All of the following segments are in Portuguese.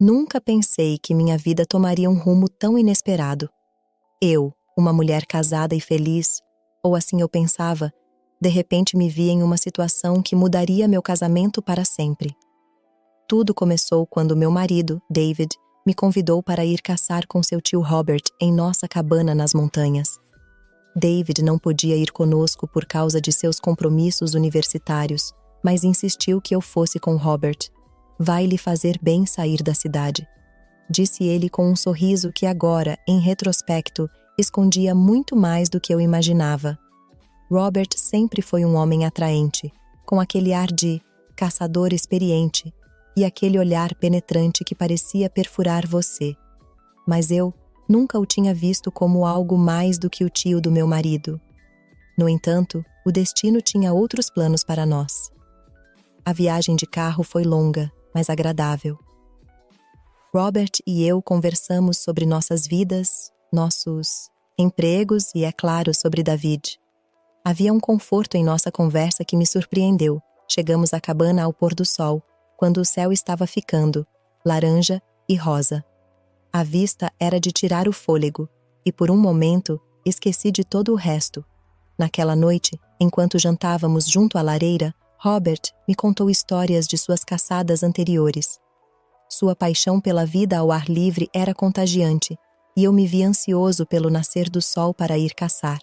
Nunca pensei que minha vida tomaria um rumo tão inesperado. Eu, uma mulher casada e feliz, ou assim eu pensava, de repente me vi em uma situação que mudaria meu casamento para sempre. Tudo começou quando meu marido, David, me convidou para ir caçar com seu tio Robert em nossa cabana nas montanhas. David não podia ir conosco por causa de seus compromissos universitários, mas insistiu que eu fosse com Robert. Vai lhe fazer bem sair da cidade, disse ele com um sorriso que agora, em retrospecto, escondia muito mais do que eu imaginava. Robert sempre foi um homem atraente, com aquele ar de caçador experiente e aquele olhar penetrante que parecia perfurar você. Mas eu nunca o tinha visto como algo mais do que o tio do meu marido. No entanto, o destino tinha outros planos para nós. A viagem de carro foi longa, mas agradável. Robert e eu conversamos sobre nossas vidas, nossos empregos e, é claro, sobre David. Havia um conforto em nossa conversa que me surpreendeu. Chegamos à cabana ao pôr do sol, quando o céu estava ficando laranja e rosa. A vista era de tirar o fôlego, e por um momento esqueci de todo o resto. Naquela noite, enquanto jantávamos junto à lareira, Robert me contou histórias de suas caçadas anteriores. Sua paixão pela vida ao ar livre era contagiante, e eu me vi ansioso pelo nascer do sol para ir caçar.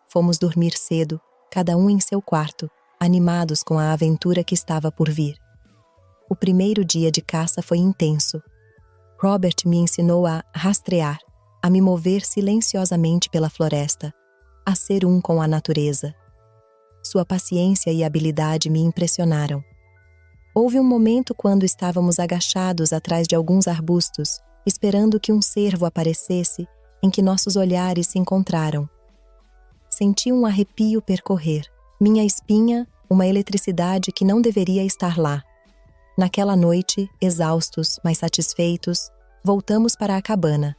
Fomos dormir cedo, cada um em seu quarto, animados com a aventura que estava por vir. O primeiro dia de caça foi intenso. Robert me ensinou a rastrear, a me mover silenciosamente pela floresta, a ser um com a natureza. Sua paciência e habilidade me impressionaram. Houve um momento quando estávamos agachados atrás de alguns arbustos, esperando que um cervo aparecesse, em que nossos olhares se encontraram. Senti um arrepio percorrer, minha espinha, uma eletricidade que não deveria estar lá. Naquela noite, exaustos, mas satisfeitos, voltamos para a cabana.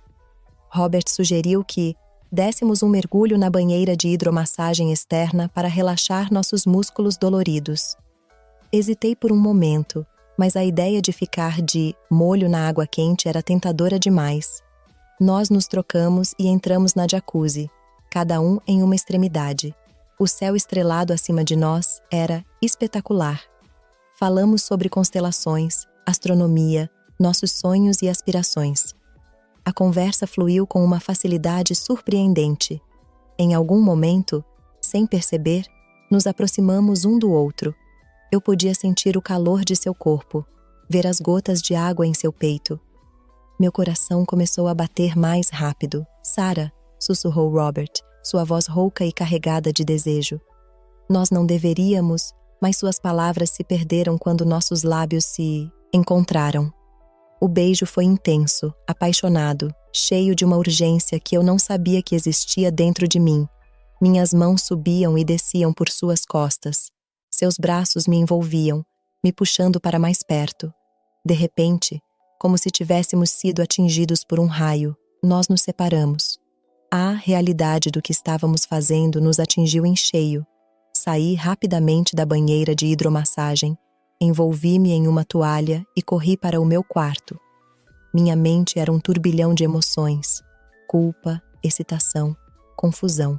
Robert sugeriu que dessemos um mergulho na banheira de hidromassagem externa para relaxar nossos músculos doloridos. Hesitei por um momento, mas a ideia de ficar de molho na água quente era tentadora demais. Nós nos trocamos e entramos na jacuzzi, cada um em uma extremidade. O céu estrelado acima de nós era espetacular. Falamos sobre constelações, astronomia, nossos sonhos e aspirações. A conversa fluiu com uma facilidade surpreendente. Em algum momento, sem perceber, nos aproximamos um do outro. Eu podia sentir o calor de seu corpo, ver as gotas de água em seu peito. Meu coração começou a bater mais rápido. "Sarah", sussurrou Robert, sua voz rouca e carregada de desejo. Nós não deveríamos, mas suas palavras se perderam quando nossos lábios se encontraram. O beijo foi intenso, apaixonado, cheio de uma urgência que eu não sabia que existia dentro de mim. Minhas mãos subiam e desciam por suas costas. Seus braços me envolviam, me puxando para mais perto. De repente, como se tivéssemos sido atingidos por um raio, nós nos separamos. A realidade do que estávamos fazendo nos atingiu em cheio. Saí rapidamente da banheira de hidromassagem, envolvi-me em uma toalha e corri para o meu quarto. Minha mente era um turbilhão de emoções, culpa, excitação, confusão.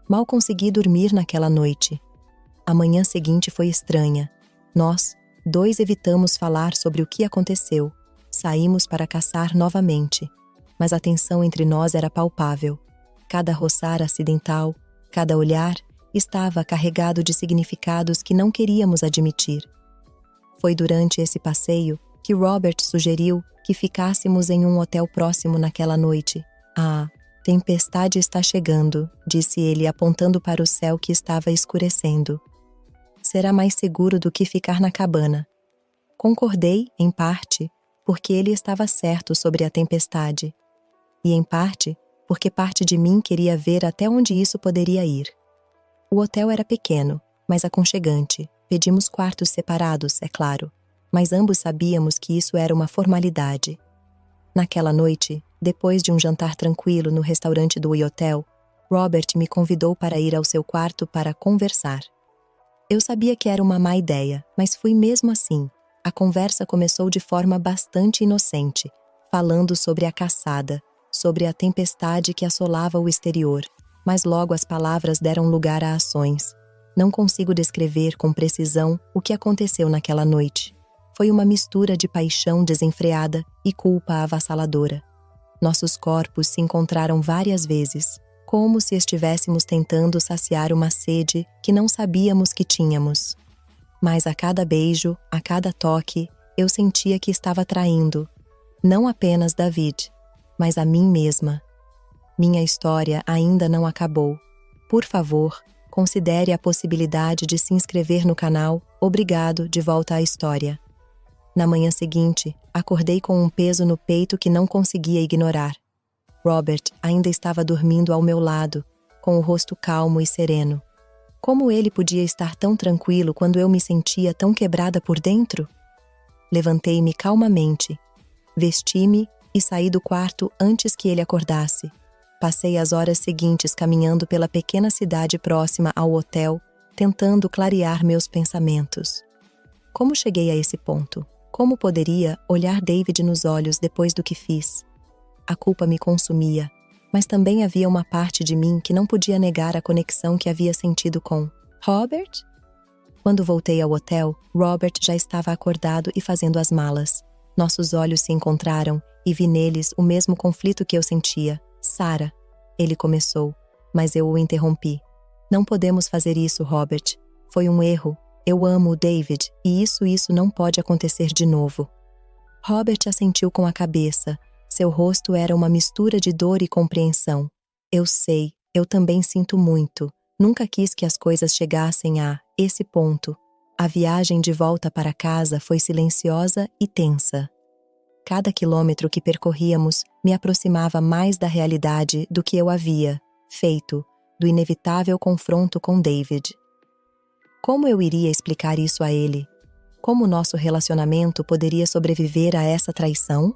Mal consegui dormir naquela noite. A manhã seguinte foi estranha. Nós, dois, evitamos falar sobre o que aconteceu. Saímos para caçar novamente, mas a tensão entre nós era palpável. Cada roçar acidental, cada olhar, estava carregado de significados que não queríamos admitir. Foi durante esse passeio que Robert sugeriu que ficássemos em um hotel próximo naquela noite. "A tempestade está chegando", disse ele, apontando para o céu que estava escurecendo. "Será mais seguro do que ficar na cabana." Concordei, em parte, porque ele estava certo sobre a tempestade. E, em parte, porque parte de mim queria ver até onde isso poderia ir. O hotel era pequeno, mas aconchegante. Pedimos quartos separados, é claro, mas ambos sabíamos que isso era uma formalidade. Naquela noite, depois de um jantar tranquilo no restaurante do hotel, Robert me convidou para ir ao seu quarto para conversar. Eu sabia que era uma má ideia, mas fui mesmo assim. A conversa começou de forma bastante inocente, falando sobre a caçada, sobre a tempestade que assolava o exterior, mas logo as palavras deram lugar a ações. Não consigo descrever com precisão o que aconteceu naquela noite. Foi uma mistura de paixão desenfreada e culpa avassaladora. Nossos corpos se encontraram várias vezes, como se estivéssemos tentando saciar uma sede que não sabíamos que tínhamos. Mas a cada beijo, a cada toque, eu sentia que estava traindo, não apenas David, mas a mim mesma. Minha história ainda não acabou. Por favor, considere a possibilidade de se inscrever no canal Obrigado de Volta à História. Na manhã seguinte, acordei com um peso no peito que não conseguia ignorar. Robert ainda estava dormindo ao meu lado, com o rosto calmo e sereno. Como ele podia estar tão tranquilo quando eu me sentia tão quebrada por dentro? Levantei-me calmamente, vesti-me e saí do quarto antes que ele acordasse. Passei as horas seguintes caminhando pela pequena cidade próxima ao hotel, tentando clarear meus pensamentos. Como cheguei a esse ponto? Como poderia olhar David nos olhos depois do que fiz? A culpa me consumia, mas também havia uma parte de mim que não podia negar a conexão que havia sentido com Robert. Quando voltei ao hotel, Robert já estava acordado e fazendo as malas. Nossos olhos se encontraram e vi neles o mesmo conflito que eu sentia. Sarah, ele começou, mas eu o interrompi. Não podemos fazer isso, Robert. Foi um erro. Eu amo o David e isso não pode acontecer de novo. Robert assentiu com a cabeça. Seu rosto era uma mistura de dor e compreensão. Eu sei, eu também sinto muito. Nunca quis que as coisas chegassem a esse ponto. A viagem de volta para casa foi silenciosa e tensa. Cada quilômetro que percorríamos me aproximava mais da realidade do que eu havia feito, do inevitável confronto com David. Como eu iria explicar isso a ele? Como nosso relacionamento poderia sobreviver a essa traição?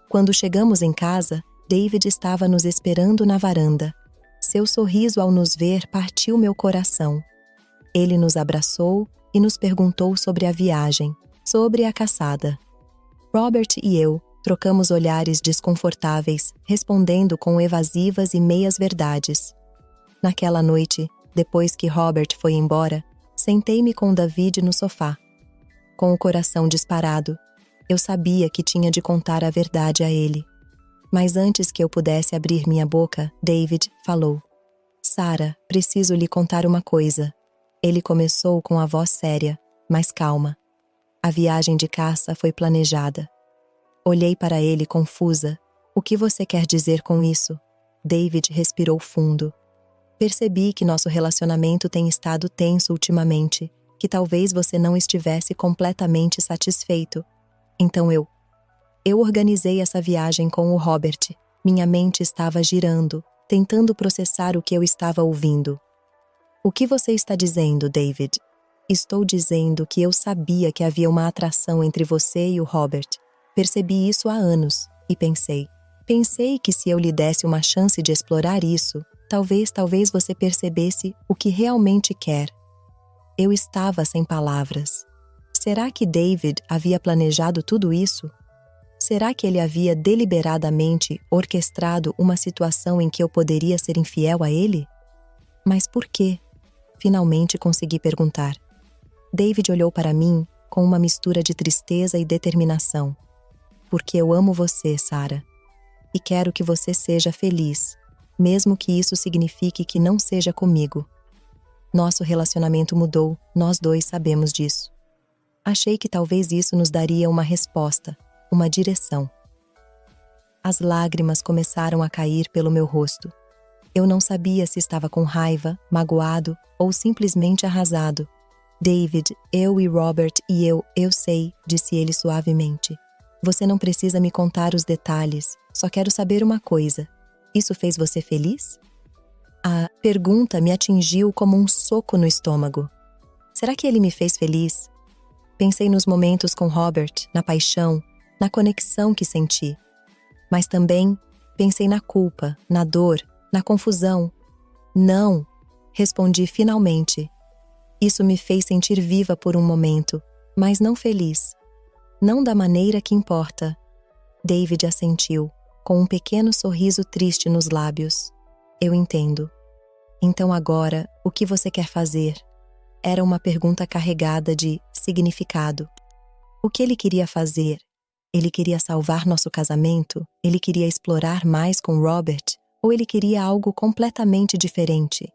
Quando chegamos em casa, David estava nos esperando na varanda. Seu sorriso ao nos ver partiu meu coração. Ele nos abraçou e nos perguntou sobre a viagem, sobre a caçada. Robert e eu trocamos olhares desconfortáveis, respondendo com evasivas e meias-verdades. Naquela noite, depois que Robert foi embora, sentei-me com David no sofá. Com o coração disparado, eu sabia que tinha de contar a verdade a ele. Mas antes que eu pudesse abrir minha boca, David falou. Sarah, preciso lhe contar uma coisa. Ele começou com a voz séria, mas calma. A viagem de caça foi planejada. Olhei para ele confusa. O que você quer dizer com isso? David respirou fundo. Percebi que nosso relacionamento tem estado tenso ultimamente, que talvez você não estivesse completamente satisfeito. Então eu organizei essa viagem com o Robert. Minha mente estava girando, tentando processar o que eu estava ouvindo. O que você está dizendo, David? Estou dizendo que eu sabia que havia uma atração entre você e o Robert. Percebi isso há anos e pensei que se eu lhe desse uma chance de explorar isso, talvez você percebesse o que realmente quer. Eu estava sem palavras. Será que David havia planejado tudo isso? Será que ele havia deliberadamente orquestrado uma situação em que eu poderia ser infiel a ele? Mas por quê? Finalmente consegui perguntar. David olhou para mim com uma mistura de tristeza e determinação. Porque eu amo você, Sarah. E quero que você seja feliz, mesmo que isso signifique que não seja comigo. Nosso relacionamento mudou, nós dois sabemos disso. Achei que talvez isso nos daria uma resposta, uma direção. As lágrimas começaram a cair pelo meu rosto. Eu não sabia se estava com raiva, magoado ou simplesmente arrasado. David, eu e Robert e eu sei, disse ele suavemente. Você não precisa me contar os detalhes, só quero saber uma coisa. Isso fez você feliz? A pergunta me atingiu como um soco no estômago. Será que ele me fez feliz? Pensei nos momentos com Robert, na paixão, na conexão que senti. Mas também pensei na culpa, na dor, na confusão. Não, respondi finalmente. Isso me fez sentir viva por um momento, mas não feliz. não da maneira que importa. David assentiu, com um pequeno sorriso triste nos lábios. Eu entendo. Então agora, o que você quer fazer? Era uma pergunta carregada de significado. O que ele queria fazer? Ele queria salvar nosso casamento? Ele queria explorar mais com Robert? Ou ele queria algo completamente diferente?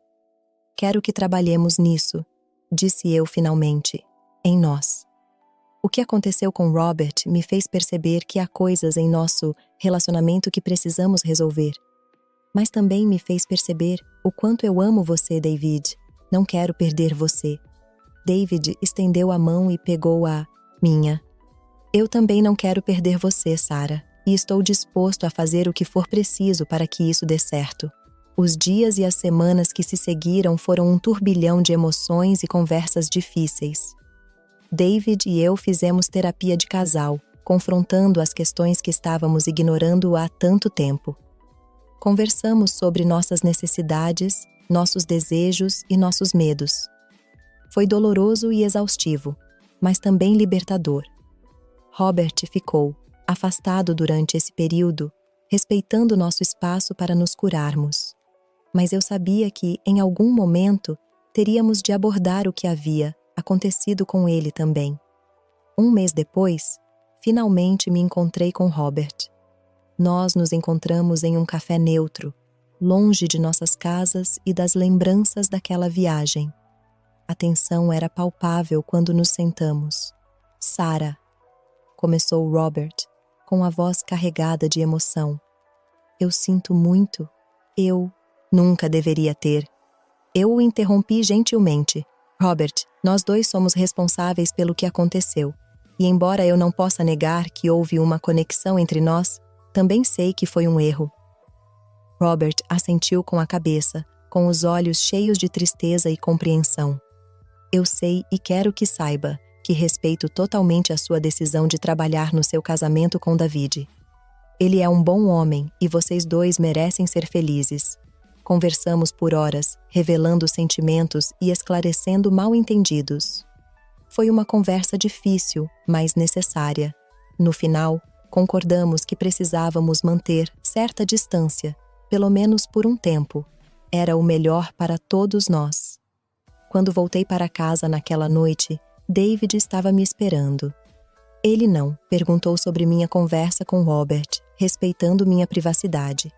Quero que trabalhemos nisso, disse eu finalmente, em nós. O que aconteceu com Robert me fez perceber que há coisas em nosso relacionamento que precisamos resolver. Mas também me fez perceber o quanto eu amo você, David. Não quero perder você. David estendeu a mão e pegou a minha. Eu também não quero perder você, Sarah, e estou disposto a fazer o que for preciso para que isso dê certo. Os dias e as semanas que se seguiram foram um turbilhão de emoções e conversas difíceis. David e eu fizemos terapia de casal, confrontando as questões que estávamos ignorando há tanto tempo. Conversamos sobre nossas necessidades, nossos desejos e nossos medos. Foi doloroso e exaustivo, mas também libertador. Robert ficou, afastado durante esse período, respeitando nosso espaço para nos curarmos. Mas eu sabia que, em algum momento, teríamos de abordar o que havia acontecido com ele também. Um mês depois, finalmente me encontrei com Robert. Nós nos encontramos em um café neutro, longe de nossas casas e das lembranças daquela viagem. A tensão era palpável quando nos sentamos. Sarah, começou Robert, com a voz carregada de emoção. Eu sinto muito. Eu nunca deveria ter. Eu o interrompi gentilmente. Robert, nós dois somos responsáveis pelo que aconteceu. E embora eu não possa negar que houve uma conexão entre nós, também sei que foi um erro. Robert assentiu com a cabeça, com os olhos cheios de tristeza e compreensão. Eu sei e quero que saiba que respeito totalmente a sua decisão de trabalhar no seu casamento com David. Ele é um bom homem e vocês dois merecem ser felizes. Conversamos por horas, revelando sentimentos e esclarecendo mal-entendidos. Foi uma conversa difícil, mas necessária. No final, concordamos que precisávamos manter certa distância, pelo menos por um tempo. Era o melhor para todos nós. Quando voltei para casa naquela noite, David estava me esperando. Ele não perguntou sobre minha conversa com Robert, respeitando minha privacidade.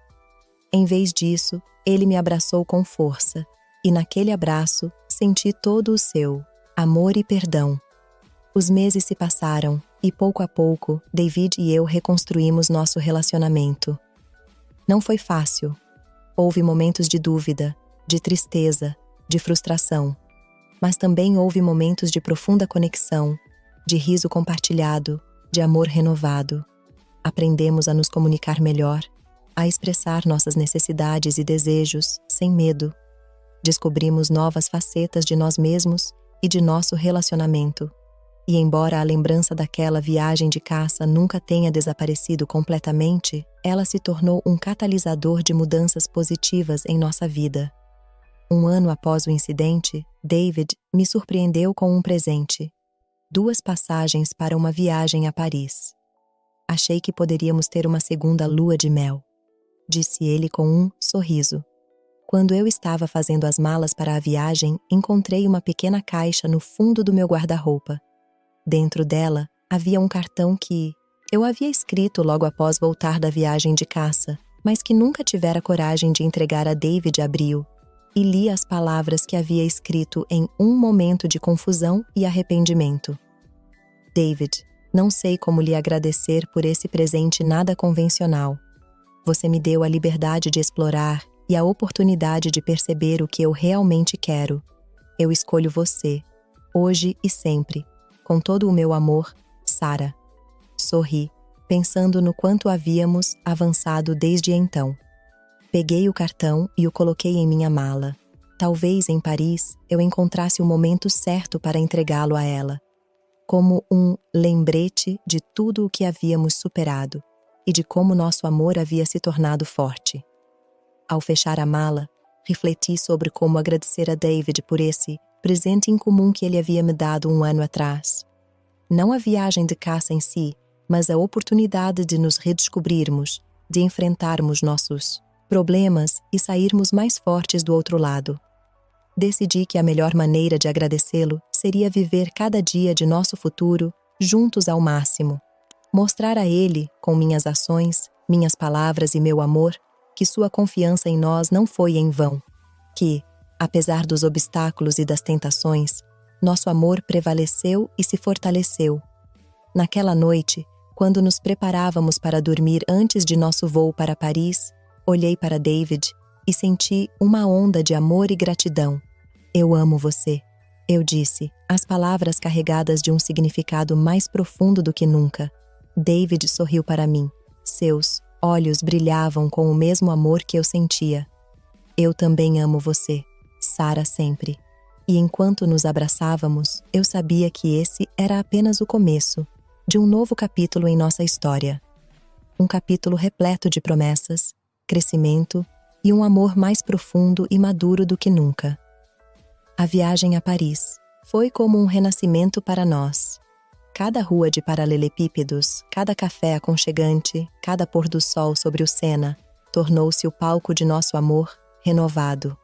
Em vez disso, ele me abraçou com força, e naquele abraço senti todo o seu amor e perdão. Os meses se passaram, e pouco a pouco, David e eu reconstruímos nosso relacionamento. Não foi fácil. Houve momentos de dúvida, de tristeza, de frustração. Mas também houve momentos de profunda conexão, de riso compartilhado, de amor renovado. Aprendemos a nos comunicar melhor, a expressar nossas necessidades e desejos sem medo. Descobrimos novas facetas de nós mesmos e de nosso relacionamento. E embora a lembrança daquela viagem de caça nunca tenha desaparecido completamente, ela se tornou um catalisador de mudanças positivas em nossa vida. Um ano após o incidente, David me surpreendeu com um presente. 2 passagens para uma viagem a Paris. Achei que poderíamos ter uma segunda lua de mel, disse ele com um sorriso. Quando eu estava fazendo as malas para a viagem, encontrei uma pequena caixa no fundo do meu guarda-roupa. Dentro dela, havia um cartão que eu havia escrito logo após voltar da viagem de caça, mas que nunca tivera coragem de entregar a David abriu, e li as palavras que havia escrito em um momento de confusão e arrependimento. David, não sei como lhe agradecer por esse presente nada convencional. Você me deu a liberdade de explorar e a oportunidade de perceber o que eu realmente quero. Eu escolho você, hoje e sempre, com todo o meu amor, Sarah. Sorri, pensando no quanto havíamos avançado desde então. Peguei o cartão e o coloquei em minha mala. Talvez em Paris eu encontrasse o momento certo para entregá-lo a ela, como um lembrete de tudo o que havíamos superado e de como nosso amor havia se tornado forte. Ao fechar a mala, refleti sobre como agradecer a David por esse presente incomum que ele havia me dado um ano atrás. não a viagem de caça em si, mas a oportunidade de nos redescobrirmos, de enfrentarmos nossos problemas e sairmos mais fortes do outro lado. Decidi que a melhor maneira de agradecê-lo seria viver cada dia de nosso futuro juntos ao máximo. Mostrar a ele, com minhas ações, minhas palavras e meu amor, que sua confiança em nós não foi em vão. Que, apesar dos obstáculos e das tentações, nosso amor prevaleceu e se fortaleceu. Naquela noite, quando nos preparávamos para dormir antes de nosso voo para Paris, olhei para David e senti uma onda de amor e gratidão. Eu amo você, eu disse, as palavras carregadas de um significado mais profundo do que nunca. David sorriu para mim. Seus olhos brilhavam com o mesmo amor que eu sentia. Eu também amo você, Sarah sempre. E enquanto nos abraçávamos, eu sabia que esse era apenas o começo de um novo capítulo em nossa história. Um capítulo repleto de promessas, crescimento e um amor mais profundo e maduro do que nunca. A viagem a Paris foi como um renascimento para nós. Cada rua de paralelepípedos, cada café aconchegante, cada pôr do sol sobre o Sena, tornou-se o palco de nosso amor renovado.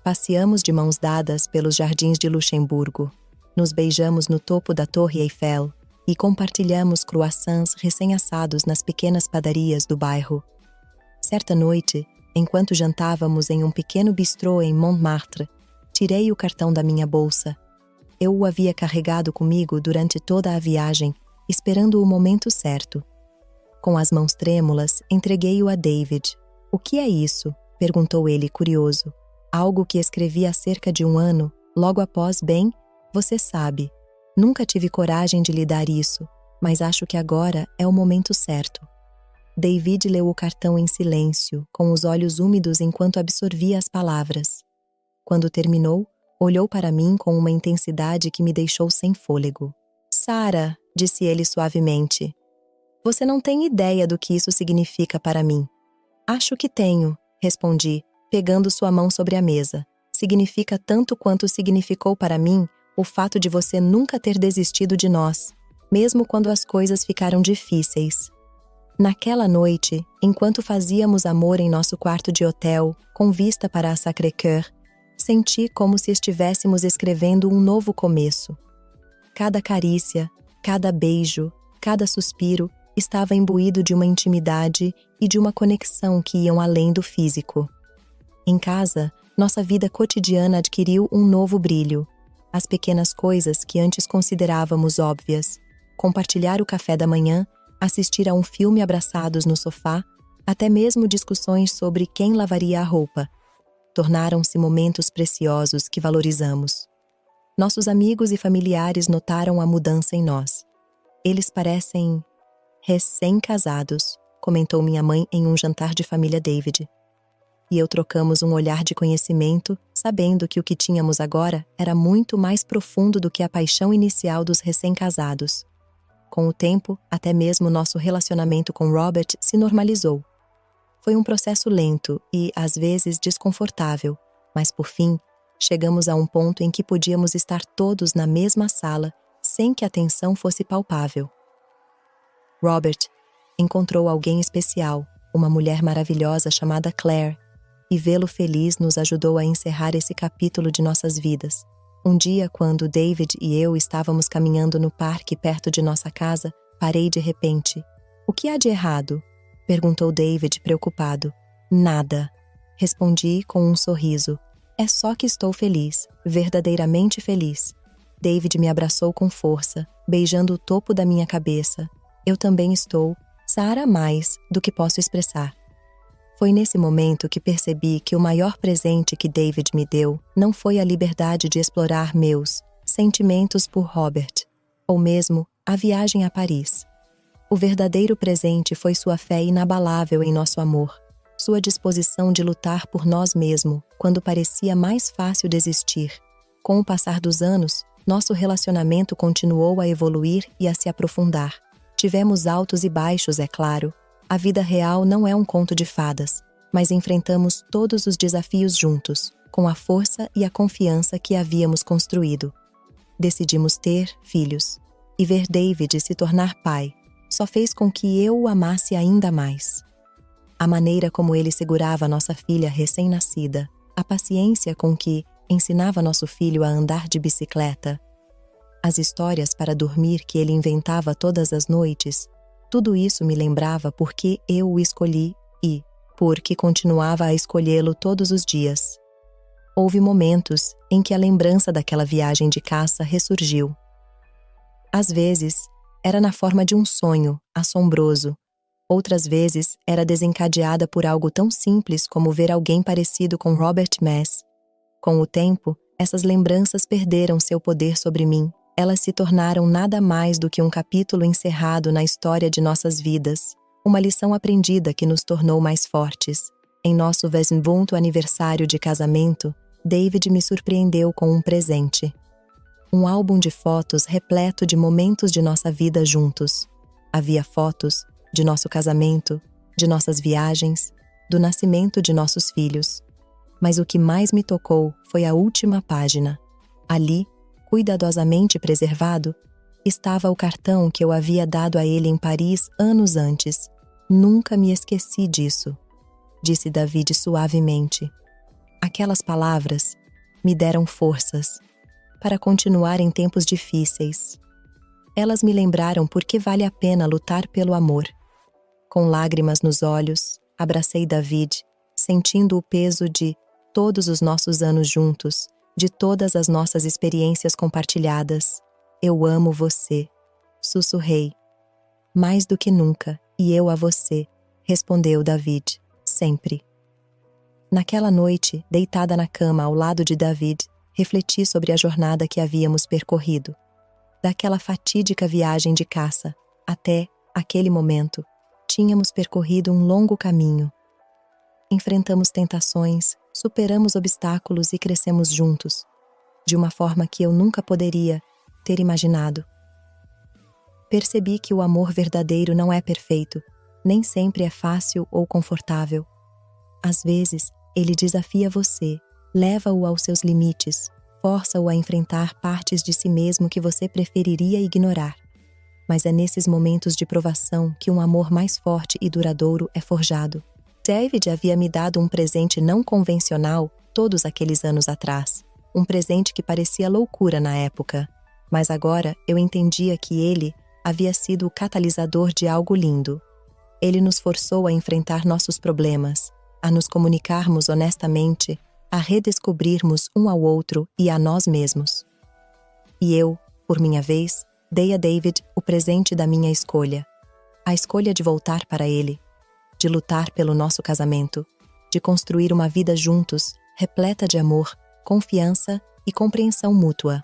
Passeamos de mãos dadas pelos jardins de Luxemburgo, nos beijamos no topo da Torre Eiffel e compartilhamos croissants recém-assados nas pequenas padarias do bairro. Certa noite, enquanto jantávamos em um pequeno bistrô em Montmartre, tirei o cartão da minha bolsa. Eu o havia carregado comigo durante toda a viagem, esperando o momento certo. Com as mãos trêmulas, entreguei-o a David. "O que é isso?" perguntou ele, curioso. "Algo que escrevi há cerca de um ano, logo após, bem, você sabe. Nunca tive coragem de lhe dar isso, mas acho que agora é o momento certo." David leu o cartão em silêncio, com os olhos úmidos enquanto absorvia as palavras. Quando terminou, olhou para mim com uma intensidade que me deixou sem fôlego. "Sarah", disse ele suavemente, "você não tem ideia do que isso significa para mim." "Acho que tenho", respondi, pegando sua mão sobre a mesa. "Significa tanto quanto significou para mim o fato de você nunca ter desistido de nós, mesmo quando as coisas ficaram difíceis." Naquela noite, enquanto fazíamos amor em nosso quarto de hotel, com vista para a Sacré-Cœur, senti como se estivéssemos escrevendo um novo começo. Cada carícia, cada beijo, cada suspiro estava imbuído de uma intimidade e de uma conexão que iam além do físico. Em casa, nossa vida cotidiana adquiriu um novo brilho. As pequenas coisas que antes considerávamos óbvias, compartilhar o café da manhã, assistir a um filme abraçados no sofá, até mesmo discussões sobre quem lavaria a roupa, tornaram-se momentos preciosos que valorizamos. Nossos amigos e familiares notaram a mudança em nós. "Eles parecem recém-casados", comentou minha mãe em um jantar de família David. E eu trocamos um olhar de conhecimento, sabendo que o que tínhamos agora era muito mais profundo do que a paixão inicial dos recém-casados. Com o tempo, até mesmo nosso relacionamento com Robert se normalizou. Foi um processo lento e, às vezes, desconfortável, mas, por fim, chegamos a um ponto em que podíamos estar todos na mesma sala, sem que a tensão fosse palpável. Robert encontrou alguém especial, uma mulher maravilhosa chamada Claire, e vê-lo feliz nos ajudou a encerrar esse capítulo de nossas vidas. Um dia, quando David e eu estávamos caminhando no parque perto de nossa casa, parei de repente. "O que há de errado?" perguntou David, preocupado. "Nada", respondi com um sorriso. "É só que estou feliz, verdadeiramente feliz." David me abraçou com força, beijando o topo da minha cabeça. "Eu também estou, Sarah, mais do que posso expressar." Foi nesse momento que percebi que o maior presente que David me deu não foi a liberdade de explorar meus sentimentos por Robert, ou mesmo a viagem a Paris. O verdadeiro presente foi sua fé inabalável em nosso amor, sua disposição de lutar por nós mesmos quando parecia mais fácil desistir. Com o passar dos anos, nosso relacionamento continuou a evoluir e a se aprofundar. Tivemos altos e baixos, é claro. A vida real não é um conto de fadas, mas enfrentamos todos os desafios juntos, com a força e a confiança que havíamos construído. Decidimos ter filhos. e ver David se tornar pai só fez com que eu o amasse ainda mais. A maneira como ele segurava nossa filha recém-nascida, a paciência com que ensinava nosso filho a andar de bicicleta, as histórias para dormir que ele inventava todas as noites, tudo isso me lembrava por que eu o escolhi e por que continuava a escolhê-lo todos os dias. Houve momentos em que a lembrança daquela viagem de caça ressurgiu. Às vezes, era na forma de um sonho assombroso. Outras vezes, era desencadeada por algo tão simples como ver alguém parecido com Robert Mess. Com o tempo, essas lembranças perderam seu poder sobre mim. Elas se tornaram nada mais do que um capítulo encerrado na história de nossas vidas, uma lição aprendida que nos tornou mais fortes. Em nosso 20º aniversário de casamento, David me surpreendeu com um presente. Um álbum de fotos repleto de momentos de nossa vida juntos. Havia fotos de nosso casamento, de nossas viagens, do nascimento de nossos filhos. Mas o que mais me tocou foi a última página. Ali, cuidadosamente preservado, estava o cartão que eu havia dado a ele em Paris anos antes. Nunca me esqueci disso, disse David suavemente. Aquelas palavras me deram forças para continuar em tempos difíceis. Elas me lembraram por que vale a pena lutar pelo amor. Com lágrimas nos olhos, abracei David, sentindo o peso de todos os nossos anos juntos, de todas as nossas experiências compartilhadas. Eu amo você, sussurrei. Mais do que nunca, e eu a você, respondeu David, sempre. Naquela noite, deitada na cama ao lado de David, refleti sobre a jornada que havíamos percorrido. Daquela fatídica viagem de caça, até aquele momento, tínhamos percorrido um longo caminho. Enfrentamos tentações, superamos obstáculos e crescemos juntos, de uma forma que eu nunca poderia ter imaginado. Percebi que o amor verdadeiro não é perfeito, nem sempre é fácil ou confortável. Às vezes, ele desafia você, leva-o aos seus limites, força-o a enfrentar partes de si mesmo que você preferiria ignorar. Mas é nesses momentos de provação que um amor mais forte e duradouro é forjado. David havia me dado um presente não convencional todos aqueles anos atrás. Um presente que parecia loucura na época. Mas agora eu entendia que ele havia sido o catalisador de algo lindo. Ele nos forçou a enfrentar nossos problemas, a nos comunicarmos honestamente, a redescobrirmos um ao outro e a nós mesmos. E eu, por minha vez, dei a David o presente da minha escolha. A escolha de voltar para ele, de lutar pelo nosso casamento, de construir uma vida juntos, repleta de amor, confiança e compreensão mútua.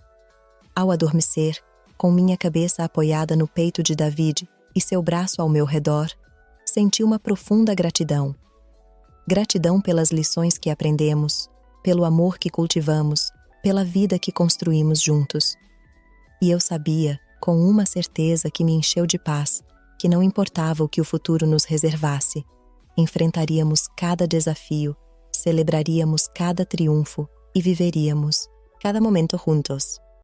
Ao adormecer, com minha cabeça apoiada no peito de David e seu braço ao meu redor, senti uma profunda gratidão. Gratidão pelas lições que aprendemos, pelo amor que cultivamos, pela vida que construímos juntos. E eu sabia, com uma certeza que me encheu de paz, que não importava o que o futuro nos reservasse, enfrentaríamos cada desafio, celebraríamos cada triunfo e viveríamos cada momento juntos.